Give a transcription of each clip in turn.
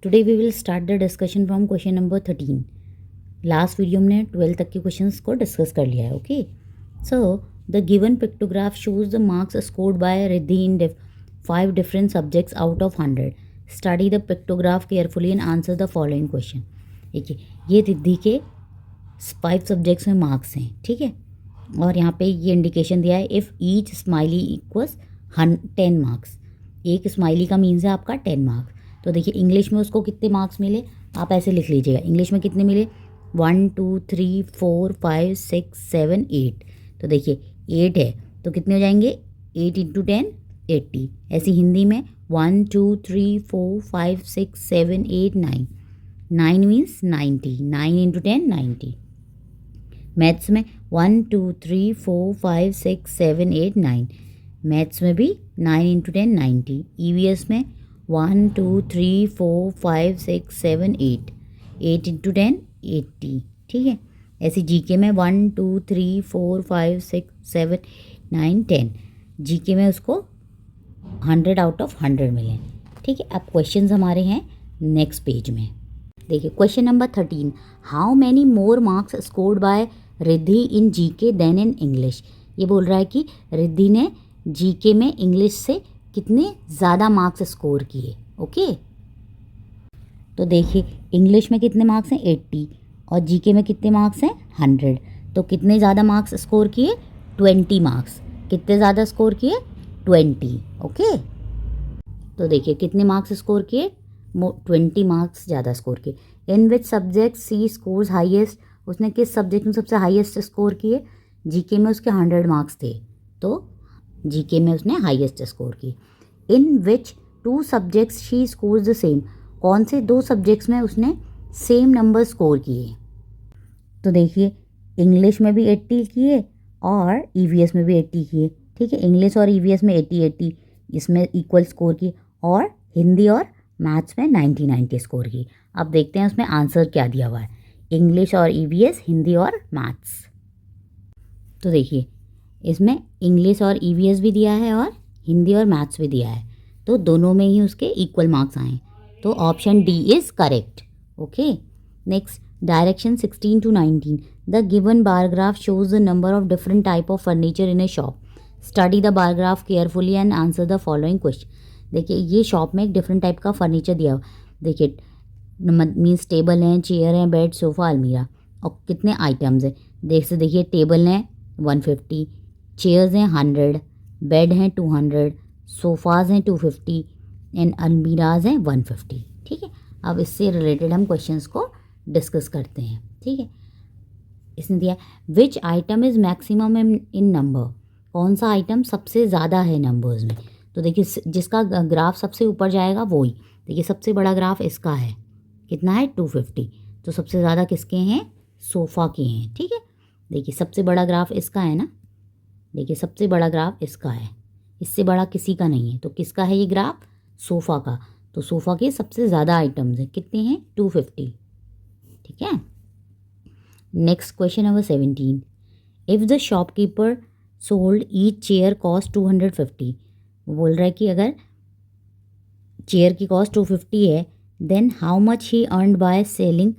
Today we will start the discussion from question number 13। Last video में 12 तक के questions को डिस्कस कर लिया है। Okay, so the given pictograph shows the marks scored by Riddhi in 5 different subjects out of 100। Study the pictograph carefully and answer the following question. देखिए, ये रिद्धि के 5 सब्जेक्ट्स में मार्क्स हैं, ठीक है। और यहाँ पे ये इंडिकेशन दिया है if each smiley equals 10 marks. एक स्माइली का मीन्स है आपका 10 मार्क्स। तो देखिए, इंग्लिश में उसको कितने मार्क्स मिले, आप ऐसे लिख लीजिएगा। इंग्लिश में कितने मिले, 1 2 3 4 5 6 7 8। तो देखिए 8 है तो कितने हो जाएंगे, 8 इंटू 10 80। ऐसी हिंदी में 1 2 3 4 5 6 7 8 9। 9 मीन्स 90, 9 इंटू 10 90। मैथ्स में 1 2 3 4 5 6 7 8 9। मैथ्स में भी 9 इंटू 10 90। ईवीएस में 1 2 3 4 5 6 7 8। 8 इंटू 10 80, ठीक है। ऐसे जीके में 1 2 3 4 5 6 7 9 10। जीके में उसको 100 आउट ऑफ 100 मिले, ठीक है। अब क्वेश्चंस हमारे हैं नेक्स्ट पेज में। देखिए question number 13, how many more marks scored by Riddhi in GK than in English. ये बोल रहा है कि रिद्धि ने जीके में इंग्लिश से कितने ज़्यादा मार्क्स स्कोर किए। ओके, तो देखिए इंग्लिश में कितने मार्क्स हैं 80 और जीके में कितने मार्क्स हैं 100। तो कितने ज़्यादा मार्क्स स्कोर किए, 20 मार्क्स। कितने ज़्यादा स्कोर किए, 20। ओके, तो देखिए कितने मार्क्स स्कोर किए, 20 मार्क्स ज़्यादा स्कोर किए। In which subject she scores highest, उसने किस सब्जेक्ट में सबसे हाईएस्ट स्कोर किए, जीके में उसके 100 मार्क्स थे तो जीके में उसने हाईएस्ट स्कोर की। इन विच 2 subjects she scores the same, कौन से 2 सब्जेक्ट्स में उसने सेम नंबर स्कोर किए। तो देखिए इंग्लिश में भी 80 किए और ईवीएस में भी 80 किए, ठीक है। इंग्लिश और ईवीएस में 80 80 इसमें इक्वल स्कोर किए और हिंदी और मैथ्स में 90 90 स्कोर की। अब देखते हैं उसमें आंसर क्या दिया हुआ है, इंग्लिश और ईवीएस, हिंदी और मैथ्स। तो देखिए इसमें इंग्लिश और ईवीएस भी दिया है और हिंदी और मैथ्स भी दिया है, तो दोनों में ही उसके इक्वल मार्क्स आए, तो option D is correct. Okay, next direction 16 to 19, the given bar graph shows the number of different type of furniture in A shop. Study the bar graph carefully and answer the following question. देखिए ये shop में एक different type का furniture दिया हुआ, देखिए means table हैं, chair हैं, बेड, सोफ़ा, अलमीरा, और कितने आइटम्स हैं। देखिए टेबल हैं 150, चेयर्स हैं 100, बेड हैं 200, सोफ़ाज़ हैं 250 एंड अलमीराज हैं 150, ठीक है। अब इससे रिलेटेड हम क्वेश्चंस को डिस्कस करते हैं, ठीक है। इसने दिया विच item is maximum in number, कौन सा आइटम सबसे ज़्यादा है नंबर्स में। तो देखिए जिसका ग्राफ सबसे ऊपर जाएगा वही, देखिए सबसे बड़ा ग्राफ इसका है, कितना है 250, तो सबसे ज़्यादा किसके हैं, सोफ़ा के हैं, ठीक है। देखिए सबसे बड़ा ग्राफ इसका है ना, देखिए सबसे बड़ा ग्राफ इसका है, इससे बड़ा किसी का नहीं है, तो किसका है ये ग्राफ, सोफ़ा का। तो सोफ़ा के सबसे ज़्यादा आइटम्स हैं, कितने हैं 250, ठीक है। Next question number 17, if the shopkeeper sold each chair cost 250। वो बोल रहा है कि अगर चेयर की कॉस्ट 250 है, then how much he earned by selling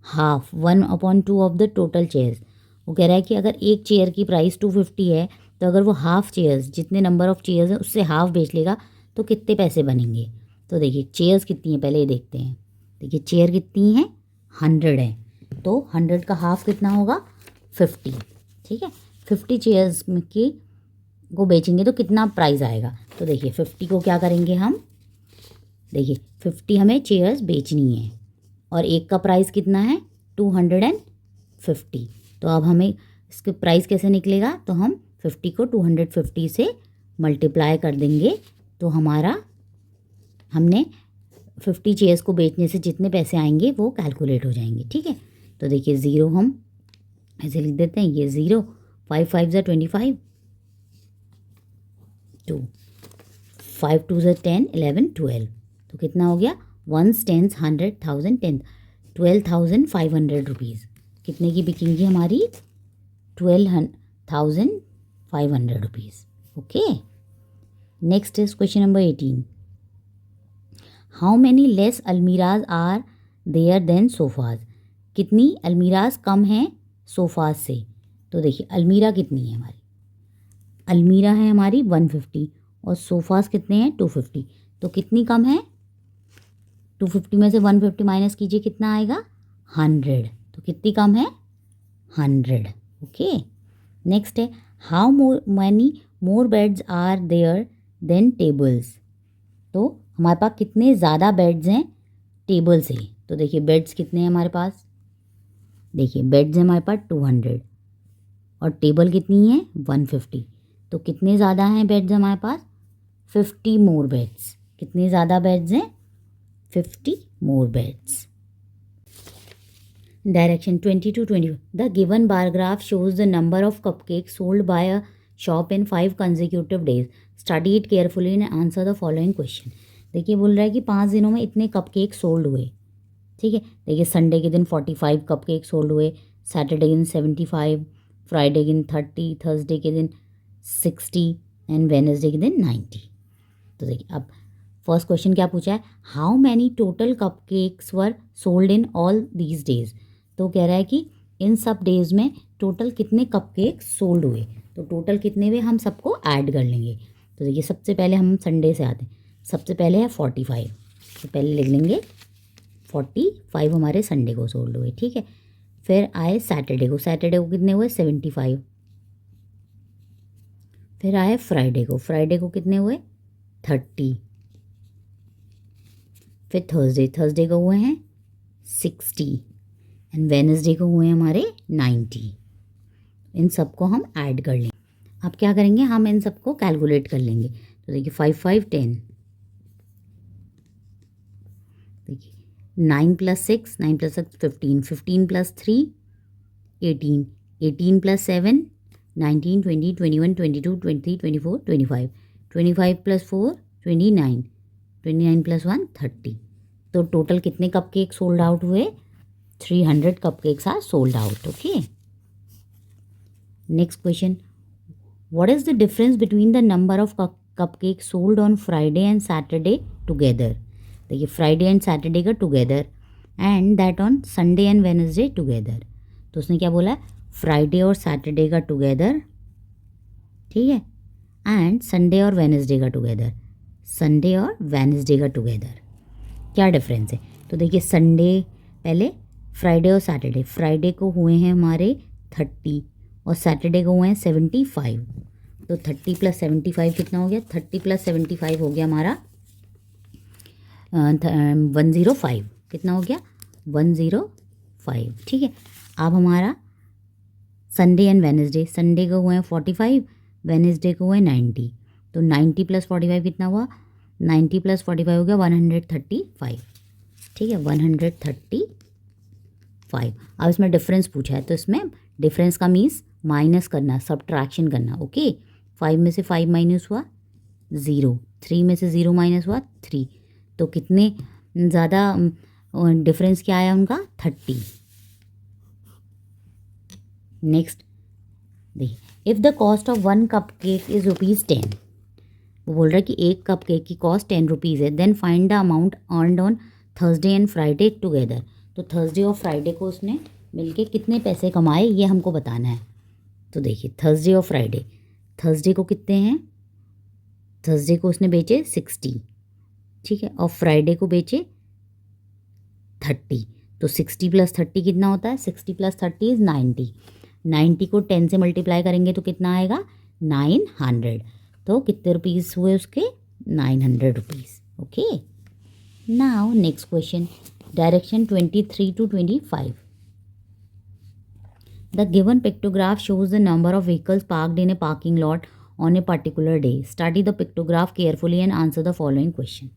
half 1/2 of the total chairs. वो कह रहा है कि अगर एक चेयर की प्राइस 250 है, तो अगर वो हाफ चेयर्स, जितने नंबर ऑफ़ चेयर्स हैं उससे हाफ बेच लेगा तो कितने पैसे बनेंगे। तो देखिए चेयर्स कितनी हैं पहले ये देखते हैं। देखिए चेयर कितनी है 100 है, तो 100 का हाफ कितना होगा 50, ठीक है। 50 चेयर्स की को बेचेंगे तो कितना प्राइस आएगा। तो देखिए 50 को क्या करेंगे हम, देखिए 50 हमें चेयर्स बेचनी है और एक का प्राइस कितना है 250। तो अब हमें इसके प्राइस कैसे निकलेगा, तो हम 50 को 250 से मल्टीप्लाई कर देंगे, तो हमारा हमने 50 चेयर्स को बेचने से जितने पैसे आएंगे वो कैलकुलेट हो जाएंगे, ठीक है। तो देखिए ज़ीरो हम ऐसे लिख देते हैं, ये 0, 5 5 ज़ा 25, 2 5 2 ज़ा 10 11 12, तो कितना हो गया 1 10 100 1000 10 12,500 रुपीज़। कितने की बिकेंगी हमारी 12,500 rupees. Okay, next is question number 18, how many less almirahs are there than sofas, कितनी अलमीराज कम हैं सोफ़ाज से। तो देखिए अलमीरा कितनी है हमारी, अलमीरा है हमारी 150 और सोफ़ाज कितने हैं 250, तो कितनी कम है 250 में से 150 माइनस कीजिए कितना आएगा 100, तो कितनी कम है 100। ओके नेक्स्ट है how many more beds are there than tables, तो हमारे पास कितने ज़्यादा बेड्स हैं टेबल से। तो देखिए बेड्स कितने हैं हमारे पास, देखिए बेड्स हैं हमारे पास 200 और टेबल कितनी है 150, तो कितने ज़्यादा हैं बेड्स हमारे पास 50 मोर बेड्स, कितने ज़्यादा बेड्स हैं 50 मोर beds. Direction 20 to 20. The given bar graph shows the number of cupcakes sold by a shop in 5 consecutive days. Study it carefully and answer the following question. देखिए बोल रहा है कि 5 दिनों में इतने कपकेक सोल्ड हुए, ठीक है। देखिए संडे के दिन 45 कपकेक सोल्ड हुए, सैटरडे के दिन 75, फ्राइडे के दिन 30, थर्सडे के दिन 60 एंड वेडनेसडे के दिन 90। तो देखिए अब फर्स्ट क्वेश्चन क्या पूछा है, how many total cupcakes were sold in all these days. तो कह रहा है कि इन सब डेज में टोटल कितने कपकेक सोल्ड हुए, तो टोटल कितने हुए हम सबको ऐड कर लेंगे। तो देखिए सबसे पहले हम संडे से आते हैं, सबसे पहले है 45, तो पहले लिख लेंगे 45 हमारे संडे को सोल्ड हुए, ठीक है। फिर आए सैटरडे को, सैटरडे को कितने हुए 75। फिर आए फ्राइडे को, फ्राइडे को कितने हुए 30। फिर थर्सडे, थर्सडे को हुए हैं 60 एंड वेडनेसडे को हुए हमारे 90। इन सबको हम ऐड कर लेंगे। अब क्या करेंगे, हम इन सबको कैलकुलेट कर लेंगे। तो देखिए 5 5 10, देखिए 9 + 6, 9 + 6 15, 15 + 3 18, 18 + 7 19, 20, 21, 22, 23, 24, 25, 25 + 4 29, 29 + 1 30। तो टोटल कितने कपकेक सोल्ड आउट हुए 300 cupcakes are sold out. Okay next question, what is the difference between the number of cupcake sold on Friday and Saturday together. देखिए फ्राइडे एंड सैटरडे का together and that on Sunday and Wednesday together. तो उसने क्या बोला, Friday और Saturday का together, ठीक है, एंड संडे और वेडनेसडे का टुगेदर, संडे और वेडनेसडे का टुगेदर। क्या डिफरेंस है, तो देखिए संडे पहले फ्राइडे और सैटरडे, फ्राइडे को हुए हैं हमारे 30 और सैटरडे को हुए हैं 75। तो 30 + 75 कितना हो गया, 30 + 75 हो गया हमारा 105। कितना हो गया 105, ठीक है। अब हमारा संडे एंड वेडनेसडे, संडे को हुए हैं 45, वेडनेसडे को हुए 90। तो 90 + 45 कितना हुआ, 90 + 45 हो गया 135, ठीक है 135। अब इसमें डिफरेंस पूछा है, तो इसमें डिफरेंस का मीन्स माइनस करना, सब्ट्रैक्शन करना। ओके 5 में से 5 माइनस हुआ 0, 3 में से 0 माइनस हुआ 3, तो कितने ज़्यादा डिफरेंस क्या आया उनका 30। नेक्स्ट देखिए, if the cost of 1 cupcake is ₹10, वो बोल रहा है कि एक कप केक की कॉस्ट 10 रुपीज़ है, then find the amount earned on Thursday and Friday together. तो थर्सडे और फ्राइडे को उसने मिलके कितने पैसे कमाए ये हमको बताना है। तो देखिए थर्सडे और फ्राइडे, थर्सडे को कितने हैं, थर्सडे को उसने बेचे 60, ठीक है, और फ्राइडे को बेचे 30। तो 60 + 30 कितना होता है, 60 + 30 इज़ 90। 90 को 10 से मल्टीप्लाई करेंगे तो कितना आएगा 900। तो कितने रुपीज़ हुए उसके 900 rupees. Okay now next question, direction 23 to 25. The given pictograph shows the number of vehicles parked in a parking lot on a particular day. Study the pictograph carefully and answer the following question.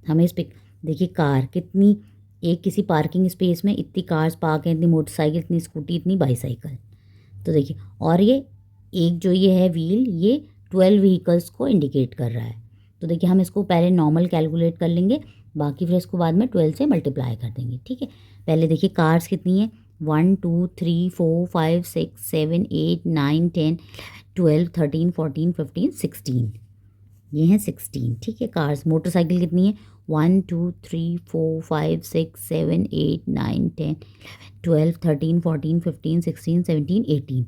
हमें इस देखिए car कितनी, एक किसी parking space में इतनी cars park हैं, इतनी मोटरसाइकिल, इतनी स्कूटी, इतनी बाईसाइकिल। तो देखिए और ये एक जो ये है व्हील, ये 12 व्हीकल्स को इंडिकेट कर रहा है। तो देखिए हम इसको पहले नॉर्मल कैलकुलेट कर लेंगे, बाकी फिर इसको बाद में 12 से मल्टीप्लाई कर देंगे, ठीक है। पहले देखिए कार्स कितनी है, 1 2 3 4 5 6 7 8 9 10 12 13 14 15 16, ये हैं 16, ठीक है कार्स। मोटरसाइकिल कितनी है, 1 2 3 4 5 6 7 8 9 10 12 13 14 15 16 17 18।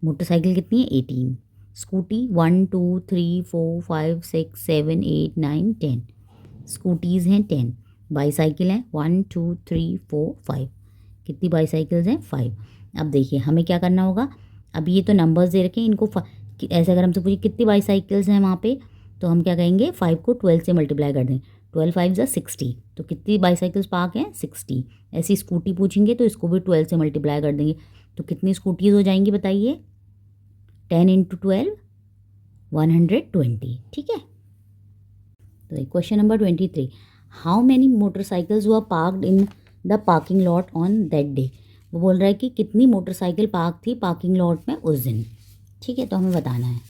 मोटरसाइकिल कितनी है? 18। स्कूटी 1 2 3 4 5 6 7 8 9 10। स्कूटीज़ हैं 10। बाईसाइकिल हैं 1 2 3 4 5। कितनी बाईसाइकिल्स हैं? 5। अब देखिए हमें क्या करना होगा, अब ये तो नंबर्स दे रखे हैं, इनको ऐसे अगर हमसे पूछे कितनी बाईसाइकिल्स हैं वहाँ पे, तो हम क्या कहेंगे 5 को 12 से मल्टीप्लाई कर दें। 12 5 ज़ा 60, तो कितनी बाईसाइकिल्स पार्क हैं? 60। ऐसी स्कूटी पूछेंगे तो इसको भी 12 से मल्टीप्लाई कर देंगे, तो कितनी स्कूटीज़ हो जाएंगी बताइए? 10 इंटू 12 120। ठीक है। तो question number 23, how many motorcycles were parked in the parking lot on that day. वो बोल रहा है कि कितनी मोटरसाइकिल पार्क थी पार्किंग लॉट में उस दिन। ठीक है, तो हमें बताना है।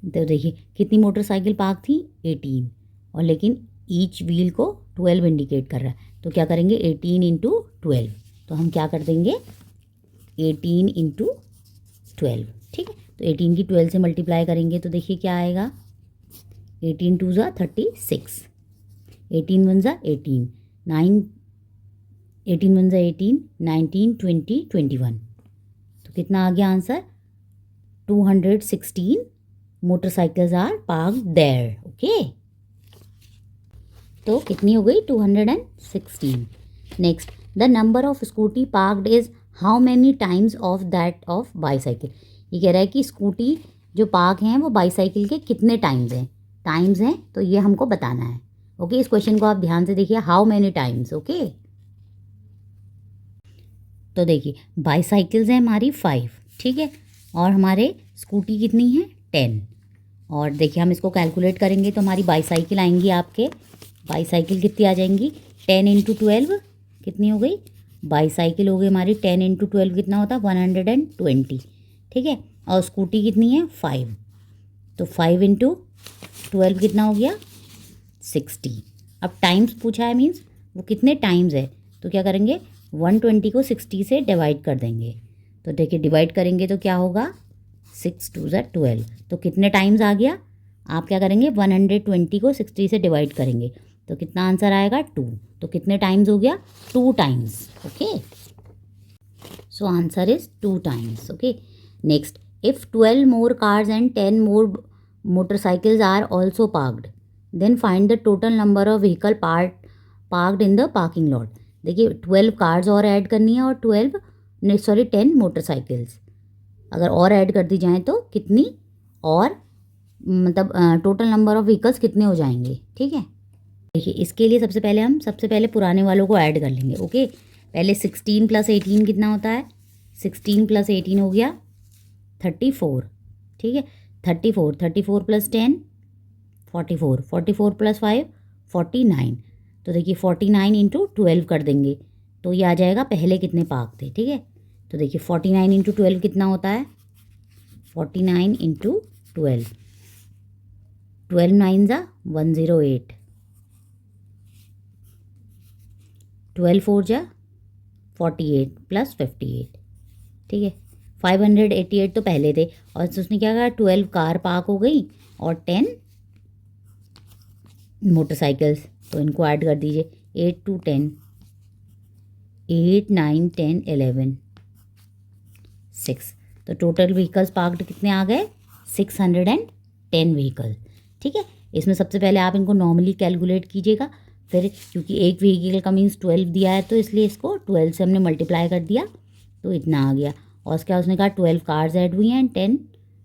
तो देखिए कितनी मोटरसाइकिल पार्क थी? 18, और लेकिन ईच व्हील को 12 इंडिकेट कर रहा है, तो क्या करेंगे 18 इंटू 12, तो हम क्या कर देंगे 18 इंटू 12। ठीक है, तो 18 की 12 से मल्टीप्लाई करेंगे तो देखिए क्या आएगा, 18 2 ज़ा 36, 18 1 ज़ा 18, 9 18 1 ज़ा 18, 19 20 21, तो कितना आ गया answer? 216 motorcycles are parked there. Okay, तो कितनी हो गई? 216। Next, the number of Scooty parked is how many times of that of bicycle. ये कह रहा है कि स्कूटी जो पार्क हैं वो बाईसाइकिल के कितने टाइम्स हैं, तो ये हमको बताना है। ओके, इस क्वेश्चन को आप ध्यान से देखिए, हाउ मैनी टाइम्स। ओके, तो देखिए बाईसाइकिल्स हैं हमारी 5, ठीक है, और हमारे स्कूटी कितनी है? 10। और देखिए हम इसको कैलकुलेट करेंगे तो हमारी बाईसाइकिल आएंगी आपके, बाईसाइकिल कितनी आ जाएंगी? 10 इंटू 12 कितनी हो गई? बाईसाइकिल हो गई हमारी 10 इंटू 12 कितना होता है? 120। ठीक है, और स्कूटी कितनी है? 5, तो 5 इंटू 12 कितना हो गया? 60। अब टाइम्स पूछा है, मीन्स वो कितने टाइम्स है, तो क्या करेंगे 120 को 60 से डिवाइड कर देंगे। तो देखिए डिवाइड करेंगे तो क्या होगा? 6 2 ज़ा 12, तो कितने टाइम्स आ गया? आप क्या करेंगे 120 को 60 से डिवाइड करेंगे तो कितना आंसर आएगा? 2। तो कितने टाइम्स हो गया? 2 times. Okay, so answer is 2 times. Okay, next, if 12 more cars and 10 more motorcycles are also parked, then find the total number of vehicle parked in the parking lot. देखिए 12 cars और add करनी है और 10 motorcycles अगर और add कर दी जाए तो कितनी, और मतलब टोटल नंबर ऑफ व्हीकल्स कितने हो जाएंगे। ठीक है, देखिए इसके लिए सबसे पहले पुराने वालों को ऐड कर लेंगे। ओके, पहले 16 + 18 कितना होता है? 16 + 18 हो गया 34। ठीक है, 34 + 10 44, 44 + 5 49। तो देखिए 49 इंटू 12 कर देंगे तो ये आ जाएगा पहले कितने पार्क थे। ठीक है, तो देखिए 49 इंटू 12 कितना होता है? 49 इंटू 12, 12 9 ज़ा 108, 12 4 ज़ा 48 + 58। ठीक है, 588 तो पहले थे, और उसने क्या कहा 12 कार पार्क हो गई और 10 मोटरसाइकिल्स, तो इनको ऐड कर दीजिए 8 2 10, 8 9 10 11 6। तो टोटल व्हीकल्स पार्क्ड कितने आ गए? 610 व्हीकल। ठीक है, इसमें सबसे पहले आप इनको नॉर्मली कैलकुलेट कीजिएगा, फिर क्योंकि एक व्हीकल का मीन्स 12 दिया है तो इसलिए इसको 12 से हमने मल्टीप्लाई कर दिया तो इतना आ गया, और उसके बाद उसने कहा 12 कार्स ऐड हुई हैं एंड 10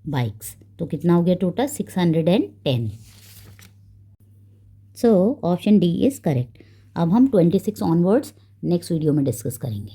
बाइक्स, तो कितना हो गया total? 610। So option D is correct. अब हम 26 ऑनवर्ड्स नेक्स्ट वीडियो में डिस्कस करेंगे।